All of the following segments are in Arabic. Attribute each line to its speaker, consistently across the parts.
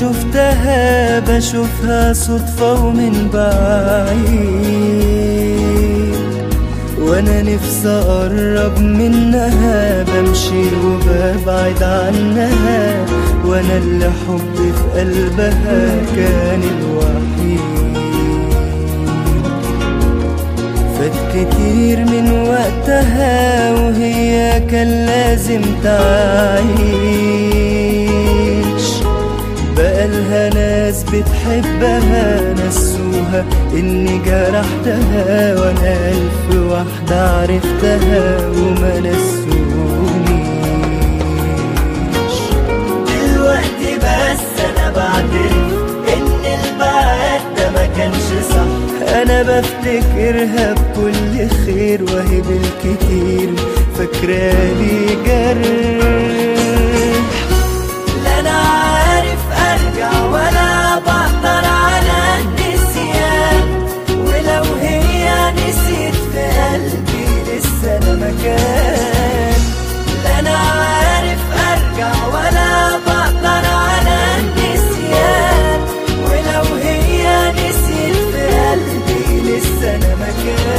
Speaker 1: شفتها بشوفها صدفة ومن بعيد، وانا نفسي اقرب منها بمشي وببعد عنها، وانا اللي حبي في قلبها كان الوحيد. فات كتير من وقتها وهي كان لازم تعيش، بقالها ناس بتحبها نسوها اني جرحتها، وانا الف واحدة عرفتها وما نسونيش.
Speaker 2: دلوقتي بس انا بعترف ان البعد ده ما كانش صح،
Speaker 1: انا بفتكرها بكل خير وهي بالكتير فاكرالي جرح.
Speaker 2: لا انا عارف ارجع ولا بقدر على النسيان، ولو هي نسيت في قلبي لسه انا مكان. لا انا عارف ارجع ولا بقدر على النسيان، ولو هي نسيت في قلبي لسه انا مكان.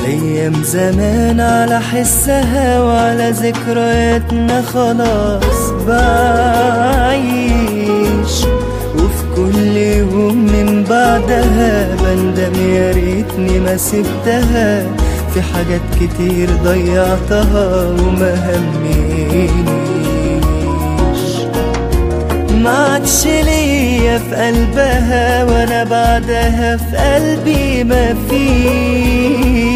Speaker 1: أيام زمان على حسها وعلى ذكرياتنا خلاص بعيش، وفي كل يوم من بعدها بندم يا ريتني ما سبتها، في حاجات كتير ضيعتها وما همنيش. ما عادش ليا في قلبها وانا بعدها في قلبي ما فيش،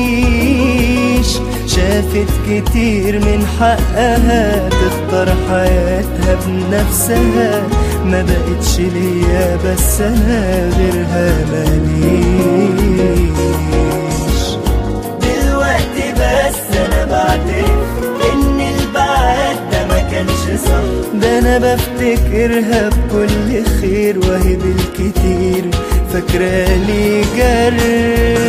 Speaker 1: شافت كتير من حقها تختار حياتها بنفسها، ما بقتش ليا بس انا غيرها ماليش.
Speaker 2: دلوقتي بس انا بعترف ان البعد ده ما كانش صح،
Speaker 1: ده انا بفتكرها بكل خير وهي بالكتير فاكرالي جرح.